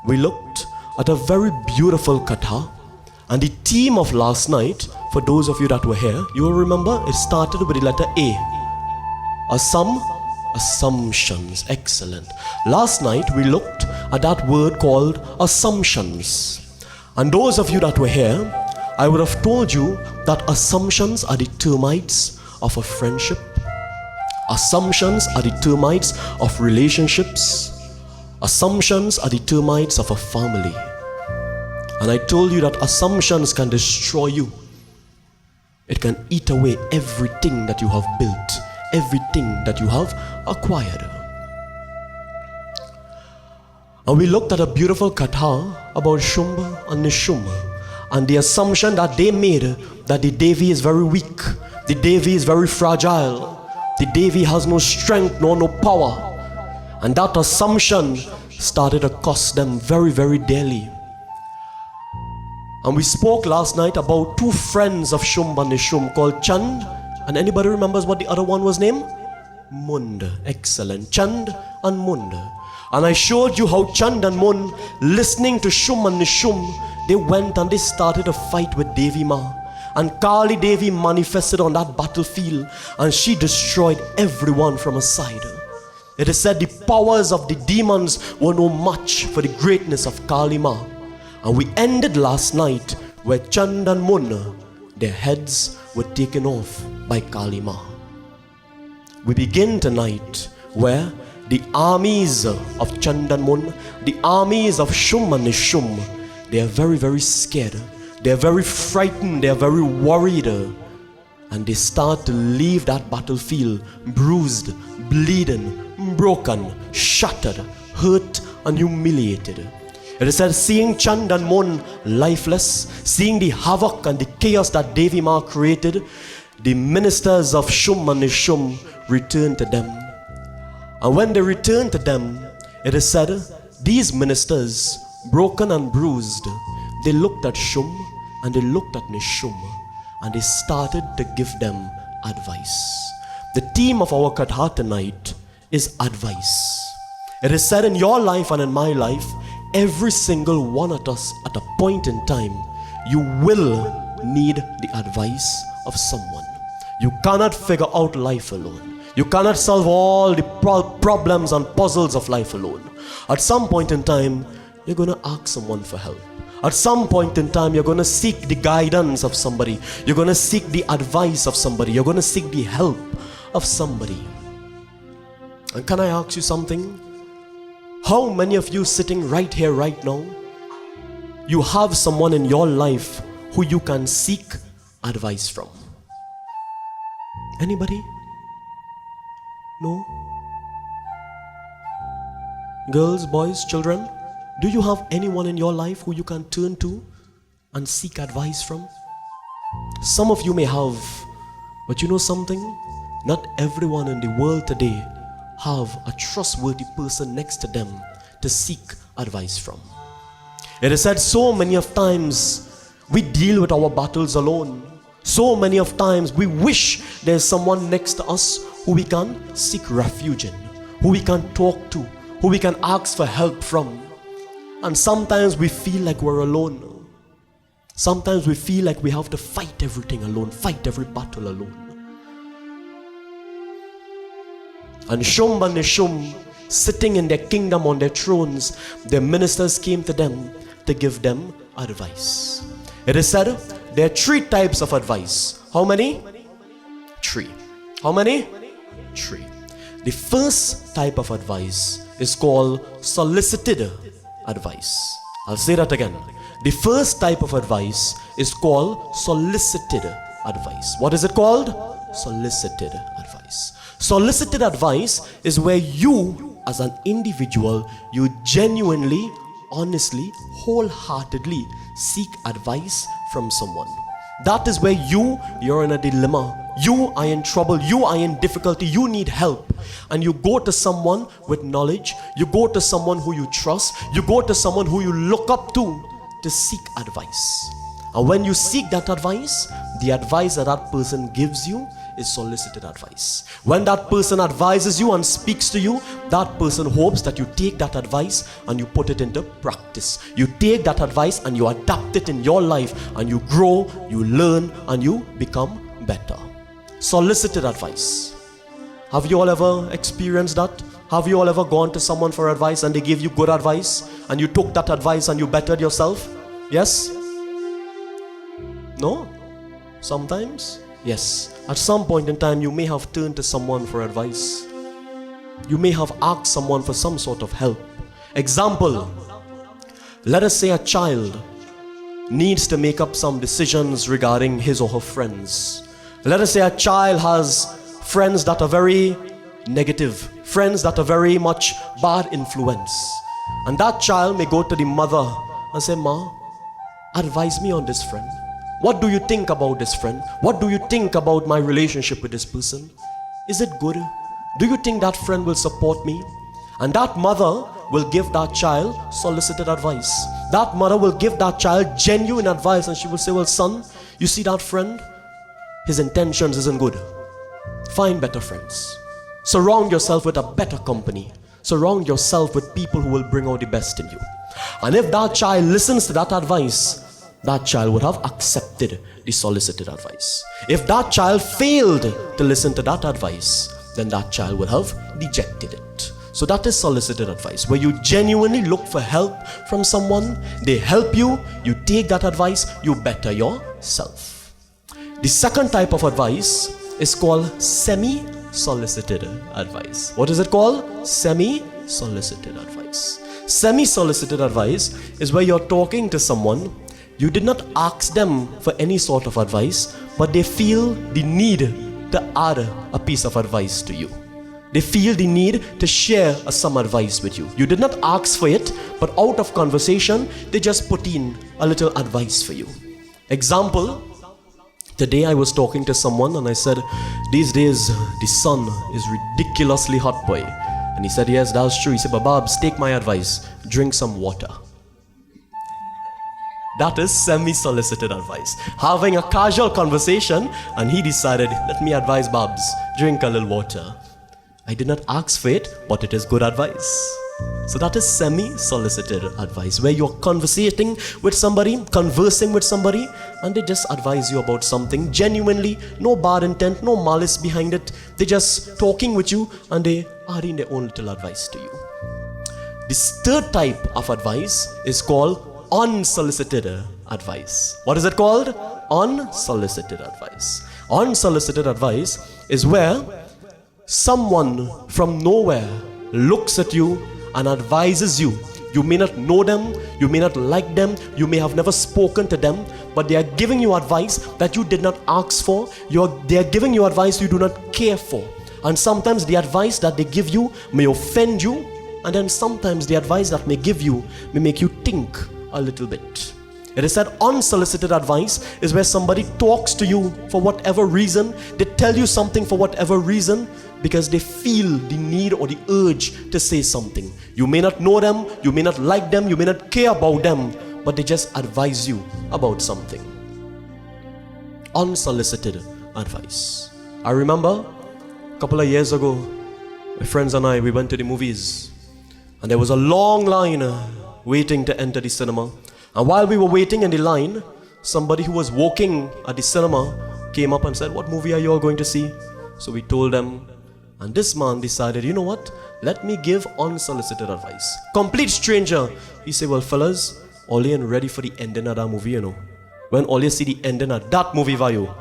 we looked at a very beautiful katha, and the theme of last night, for those of you that were here, you will remember it started with the letter A. Assumptions. Excellent. Last night we looked at that word called assumptions. And those of you that were here, I would have told you that assumptions are the termites of a friendship. Assumptions are the termites of relationships. Assumptions are the termites of a family. And I told you that assumptions can destroy you. It can eat away everything that you have built, everything that you have acquired. And we looked at a beautiful katha about Shumba and Nishumba, and the assumption that they made that the Devi is very weak, the Devi is very fragile, the Devi has no strength nor no power. And that assumption started to cost them very, very dearly. And we spoke last night about two friends of Shumba and Nishum called Chand, and anybody remembers what the other one was named? Mund. Excellent. Chand and Mund. And I showed you how Chand and Mund, listening to Shum and Nishum, they went and they started a fight with Devi Ma. And Kali Devi manifested on that battlefield, and she destroyed everyone from her side. It is said the powers of the demons were no match for the greatness of Kali Ma. And we ended last night where Chand and Mund, their heads were taken off by Kali Ma. We begin tonight where the armies of Chand and Mund, the armies of Shum and Nishum, they are very, very scared. They are very frightened. They are very worried. And they start to leave that battlefield bruised, bleeding, broken, shattered, hurt and humiliated. It is said, seeing Chand and Mund lifeless, seeing the havoc and the chaos that Devi Ma created, the ministers of Shum and Nishum returned to them. And when they returned to them, it is said, these ministers, broken and bruised, they looked at Shum and they looked at Nishum, and they started to give them advice. The theme of our katha tonight is advice. It is said in your life and in my life, every single one of us at a point in time, you will need the advice of someone. You cannot figure out life alone. You cannot solve all the problems and puzzles of life alone. At some point in time, you're going to ask someone for help. At some point in time, you're going to seek the guidance of somebody. You're going to seek the advice of somebody. You're going to seek the help of somebody. And can I ask you something? How many of you sitting right here, right now, you have someone in your life who you can seek advice from? Anybody? No? Girls, boys, children, do you have anyone in your life who you can turn to and seek advice from? Some of you may have, but you know something? Not everyone in the world today have a trustworthy person next to them to seek advice from. It is said so many of times we deal with our battles alone. So many of times we wish there's someone next to us who we can seek refuge in, who we can talk to, who we can ask for help from. And sometimes we feel like we're alone. Sometimes we feel like we have to fight everything alone, fight every battle alone. And Shum and Nishum, sitting in their kingdom on their thrones, their ministers came to them to give them advice. It is said there are three types of advice. How many? Three. How many? Three. The first type of advice is called solicited advice. I'll say that again. The first type of advice is called solicited advice. What is it called? Solicited advice. Solicited advice is where you, as an individual, you genuinely, honestly, wholeheartedly seek advice from someone. That is where you're in a dilemma. You are in trouble. You are in difficulty. You need help. And you go to someone with knowledge. You go to someone who you trust. You go to someone who you look up to seek advice. And when you seek that advice, the advice that that person gives you is solicited advice. When that person advises you and speaks to you, that person hopes that you take that advice and you put it into practice. You take that advice and you adapt it in your life, and you grow, you learn, and you become better. Solicited advice. Have you all ever experienced that? Have you all ever gone to someone for advice and they gave you good advice and you took that advice and you bettered yourself? Yes? No? Sometimes? Yes. At some point in time, you may have turned to someone for advice. You may have asked someone for some sort of help. Example, let us say a child needs to make up some decisions regarding his or her friends. Let us say a child has friends that are very negative, friends that are very much bad influence. And that child may go to the mother and say, Ma, advise me on this friend. What do you think about this friend? What do you think about my relationship with this person? Is it good? Do you think that friend will support me? And that mother will give that child solicited advice. That mother will give that child genuine advice, and she will say, well, son, you see that friend? His intentions isn't good. Find better friends. Surround yourself with a better company. Surround yourself with people who will bring out the best in you. And if that child listens to that advice, that child would have accepted the solicited advice. If that child failed to listen to that advice, then that child would have rejected it. So that is solicited advice, where you genuinely look for help from someone, they help you, you take that advice, you better yourself. The second type of advice is called semi-solicited advice. What is it called? Semi-solicited advice. Semi-solicited advice is where you're talking to someone. You did not ask them for any sort of advice, but they feel the need to add a piece of advice to you. They feel the need to share some advice with you. You did not ask for it, but out of conversation, they just put in a little advice for you. Example, today I was talking to someone and I said, these days the sun is ridiculously hot, boy. And he said, yes, that's true. He said, but Babs, take my advice, drink some water. That is semi-solicited advice. Having a casual conversation, and he decided, let me advise Babs, drink a little water. I did not ask for it, but it is good advice. So that is semi-solicited advice, where you're conversing with somebody, and they just advise you about something genuinely, no bad intent, no malice behind it. They're just talking with you and they adding their own little advice to you. This third type of advice is called unsolicited advice. What is it called? Unsolicited advice. Unsolicited advice is where someone from nowhere looks at you and advises you. You may not know them, you may not like them, you may have never spoken to them, but they are giving you advice that you did not ask for. They are giving you advice you do not care for. And sometimes the advice that they give you may offend you, and then sometimes the advice that may give you may make you think a little bit. It is said unsolicited advice is where somebody talks to you for whatever reason. They tell you something for whatever reason because they feel the need or the urge to say something. You may not know them, you may not like them, you may not care about them, but they just advise you about something. Unsolicited advice. I remember a couple of years ago, my friends and I, we went to the movies, and there was a long line waiting to enter the cinema. And while we were waiting in the line, somebody who was working at the cinema came up and said, what movie are you all going to see? So we told them, and this man decided, you know what? Let me give unsolicited advice. Complete stranger. He said, well, fellas, all you ready for the ending of that movie, you know. When all you see the ending of that movie, Vayu.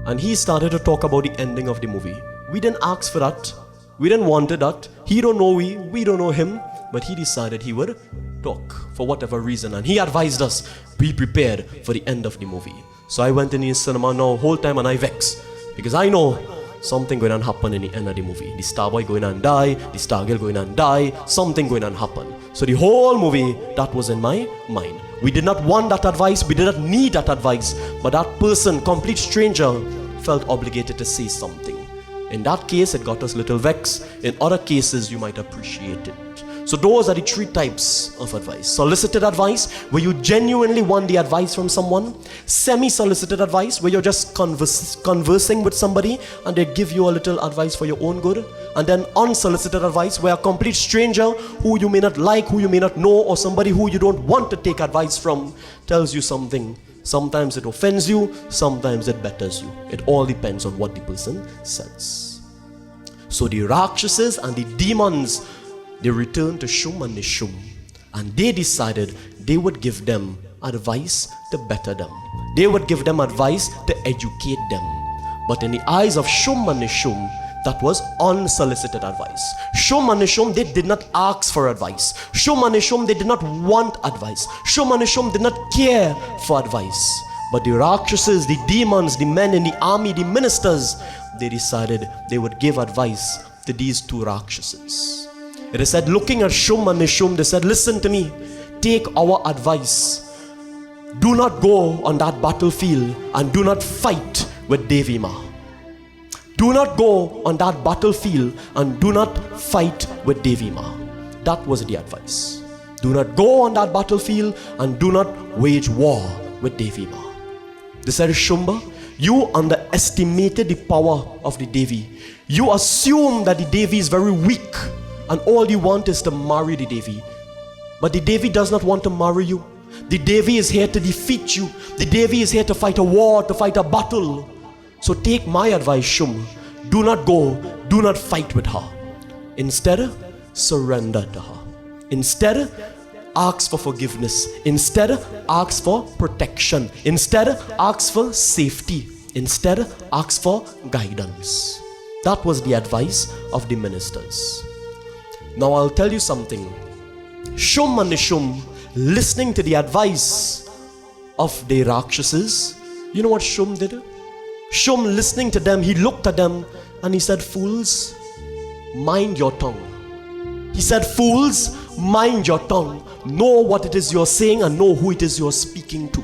And he started to talk about the ending of the movie. We didn't ask for that. We didn't want that. He don't know we don't know him. But he decided he would talk for whatever reason. And he advised us, be prepared for the end of the movie. So I went in the cinema now whole time and I vex. Because I know something going to happen in the end of the movie. The star boy going to die, the star girl going to die, something going to happen. So the whole movie, that was in my mind. We did not want that advice, we did not need that advice. But that person, complete stranger, felt obligated to say something. In that case, it got us a little vexed. In other cases, you might appreciate it. So those are the three types of advice. Solicited advice, where you genuinely want the advice from someone. Semi-solicited advice, where you're just conversing with somebody and they give you a little advice for your own good. And then unsolicited advice, where a complete stranger who you may not like, who you may not know, or somebody who you don't want to take advice from tells you something. Sometimes it offends you, sometimes it betters you. It all depends on what the person says. So the Rakshasas and the demons, they returned to Shum and Nishum, and they decided they would give them advice to better them. They would give them advice to educate them. But in the eyes of Shum and Nishum, that was unsolicited advice. Shum and Nishum, they did not ask for advice. Shum and Nishum, they did not want advice. Shum and Nishum did not care for advice. But the Rakshasas, the demons, the men in the army, the ministers, they decided they would give advice to these two Rakshasas. It is said, looking at Shum and Nishum, they said, listen to me, take our advice. Do not go on that battlefield and do not fight with Devima. Do not go on that battlefield and do not fight with Devima. That was the advice. Do not go on that battlefield and do not wage war with Devima. They said, Shumba, you underestimated the power of the Devi. You assume that the Devi is very weak and all you want is to marry the Devi. But the Devi does not want to marry you. The Devi is here to defeat you. The Devi is here to fight a war, to fight a battle. So take my advice, Shum. Do not go, do not fight with her. Instead, surrender to her. Instead, ask for forgiveness. Instead, ask for protection. Instead, ask for safety. Instead, ask for guidance. That was the advice of the ministers. Now I'll tell you something. Shum and Nishum, listening to the advice of the Rakshasas, you know what Shum did? Shum, listening to them, he looked at them and he said, fools, mind your tongue. He said, fools, mind your tongue. Know what it is you're saying and know who it is you're speaking to.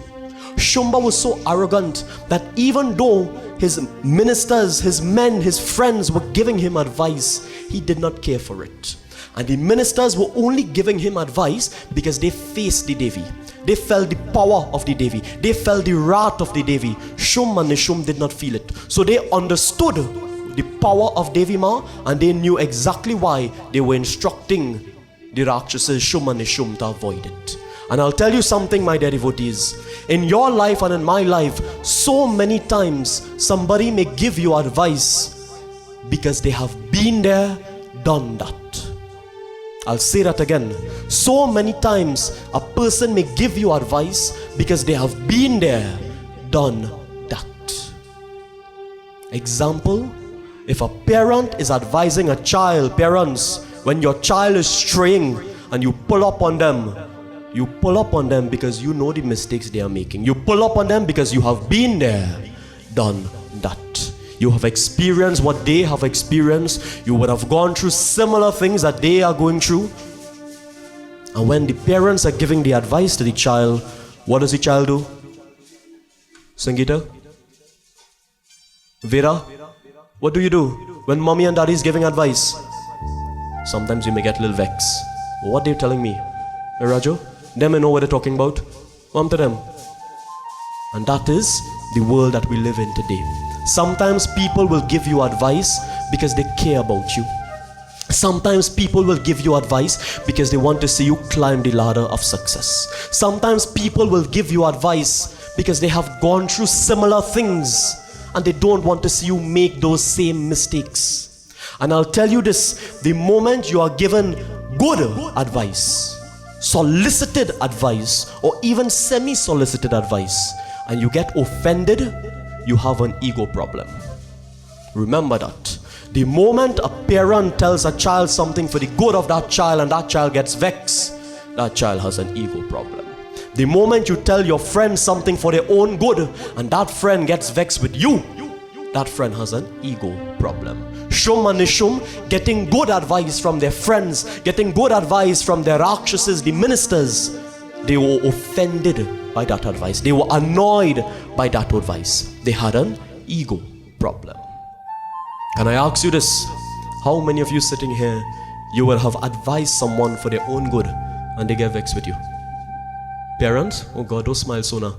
Shumba was so arrogant that even though his ministers, his men, his friends were giving him advice, he did not care for it. And the ministers were only giving him advice because they faced the Devi. They felt the power of the Devi. They felt the wrath of the Devi. Shum and Nishum did not feel it. So they understood the power of Devi Ma and they knew exactly why they were instructing the Rakshasas, Shum and Nishum, to avoid it. And I'll tell you something, my dear devotees. In your life and in my life, so many times somebody may give you advice because they have been there, done that. I'll say that again. So many times a person may give you advice because they have been there, done that. Example, if a parent is advising a child, parents, when your child is straying and you pull up on them because you know the mistakes they are making. You pull up on them because you have been there, done that. You have experienced what they have experienced. You would have gone through similar things that they are going through. And when the parents are giving the advice to the child, what does the child do? Sangeeta? Vera? What do you do when mommy and daddy is giving advice? Sometimes you may get a little vexed. What are they telling me? Hey, Rajo? Them may know what they're talking about. Come to them. And that is the world that we live in today. Sometimes people will give you advice because they care about you. Sometimes people will give you advice because they want to see you climb the ladder of success. Sometimes people will give you advice because they have gone through similar things and they don't want to see you make those same mistakes. And I'll tell you this, the moment you are given good advice, solicited advice, or even semi-solicited advice, and you get offended, you have an ego problem. Remember that. The moment a parent tells a child something for the good of that child and that child gets vexed, that child has an ego problem. The moment you tell your friend something for their own good and that friend gets vexed with you, that friend has an ego problem. Shum and Nishum getting good advice from their friends, getting good advice from their Rakshasas, the ministers, they were offended by that advice. They were annoyed by that advice. They had an ego problem. Can I ask you this? How many of you sitting here you will have advised someone for their own good and they get vexed with you. Parents, oh God, don't smile so now.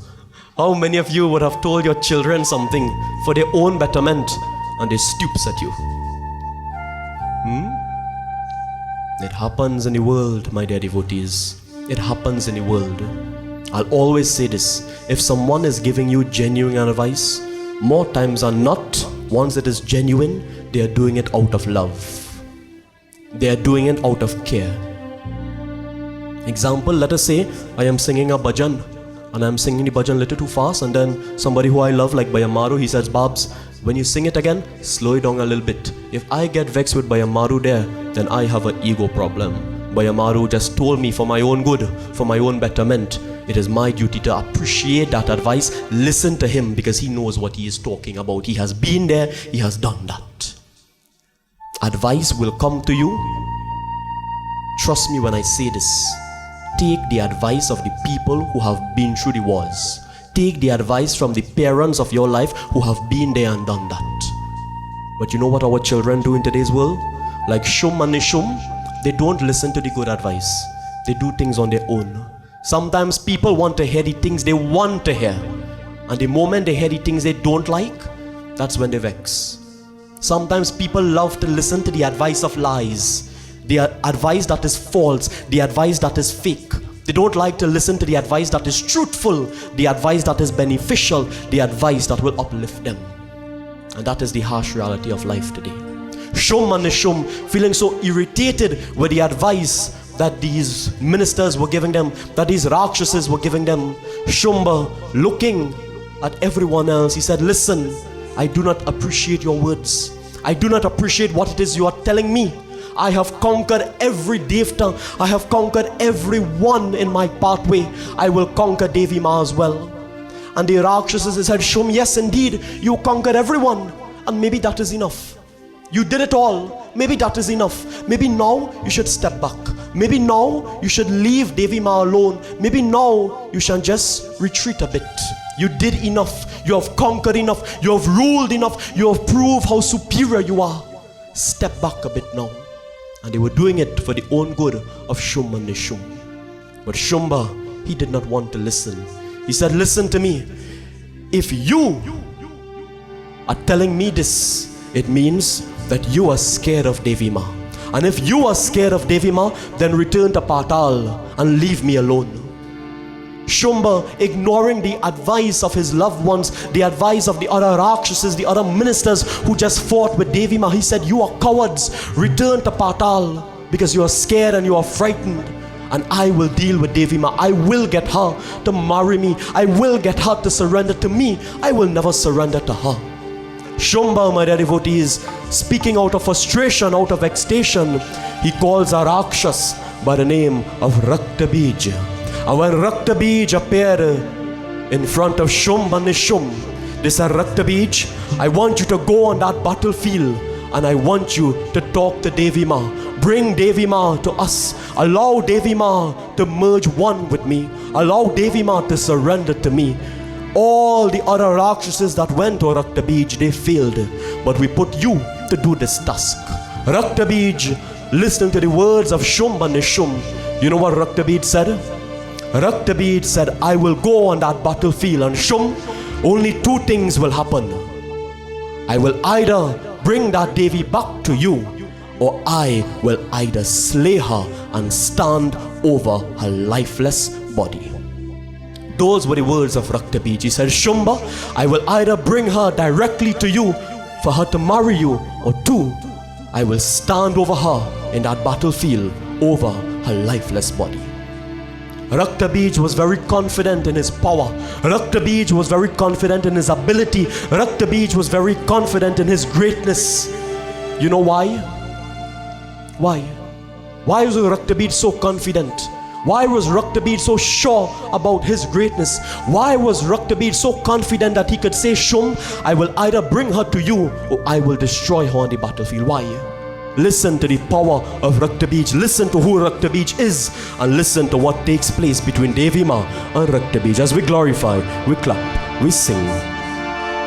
How many of you would have told your children something for their own betterment and they stoops at you? It happens in the world, my dear devotees. It happens in the world. I'll always say this. If someone is giving you genuine advice, more times than not, once it is genuine, they are doing it out of love. They are doing it out of care. Example, let us say I am singing a bhajan and I'm singing the bhajan a little too fast, and then somebody who I love like Bayamaru, he says, Babs, when you sing it again, slow it down a little bit. If I get vexed with Bayamaru there, then I have an ego problem. Bayamaru just told me for my own good, for my own betterment. It is my duty to appreciate that advice, listen to him because he knows what he is talking about. He has been there, he has done that. Advice will come to you. Trust me when I say this. Take the advice of the people who have been through the wars. Take the advice from the parents of your life who have been there and done that. But you know what our children do in today's world? Like Shum and Nishum, they don't listen to the good advice. They do things on their own. Sometimes people want to hear the things they want to hear. And the moment they hear the things they don't like, that's when they vex. Sometimes people love to listen to the advice of lies. The advice that is false, the advice that is fake. They don't like to listen to the advice that is truthful, the advice that is beneficial, the advice that will uplift them. And that is the harsh reality of life today. Shum and Nishum feeling so irritated with the advice that these ministers were giving them, that these Rakshasas were giving them. Shumba looking at everyone else, he said, listen, I do not appreciate your words. I do not appreciate what it is you are telling me. I have conquered every Devta. I have conquered everyone in my pathway. I will conquer Devi Ma as well. And the Rakshasas said, Shum, yes indeed, you conquered everyone. And maybe that is enough. You did it all. Maybe that is enough. Maybe now you should step back. Maybe now you should leave Devi Ma alone. Maybe now you should just retreat a bit. You did enough. You have conquered enough. You have ruled enough. You have proved how superior you are. Step back a bit now. And they were doing it for the own good of Shum and Nishum. But Shumba, he did not want to listen. He said, listen to me. If you are telling me this, it means that you are scared of Devi Ma. And if you are scared of Devi Ma, then return to Patal and leave me alone. Shumba, ignoring the advice of his loved ones, the advice of the other Rakshasas, the other ministers who just fought with Devi Ma, he said, you are cowards, return to Patal because you are scared and you are frightened. And I will deal with Devi Ma. I will get her to marry me. I will get her to surrender to me. I will never surrender to her. Shumba, my dear devotees, speaking out of frustration, out of vexation, he calls a Rakshas by the name of Raktabij. And when Raktabij appeared in front of Shum and Nishum, they said, Raktabij, I want you to go on that battlefield and I want you to talk to Devi Ma. Bring Devi Ma to us. Allow Devi Ma to merge one with me. Allow Devi Ma to surrender to me. All the other Rakshasas that went to Raktabij, they failed. But we put you to do this task. Raktabij, listening to the words of Shum and Nishum, you know what Raktabij said? Raktabij said, I will go on that battlefield, and Shum, only two things will happen. I will either bring that Devi back to you, or I will either slay her and stand over her lifeless body. Those were the words of Raktabij. He said, Shumba, I will either bring her directly to you for her to marry you, or two, I will stand over her in that battlefield over her lifeless body. Raktabij was very confident in his power. Raktabij was very confident in his ability. Raktabij was very confident in his greatness. You know why? Why? Why was Raktabij so confident? Why was Raktabij so sure about his greatness? Why was Raktabij so confident that he could say, Shum, I will either bring her to you or I will destroy her on the battlefield? Why? Listen to the power of Raktabij. Listen to who Raktabij is, and listen to what takes place between Devi Ma and Raktabij. As we glorify, we clap, we sing.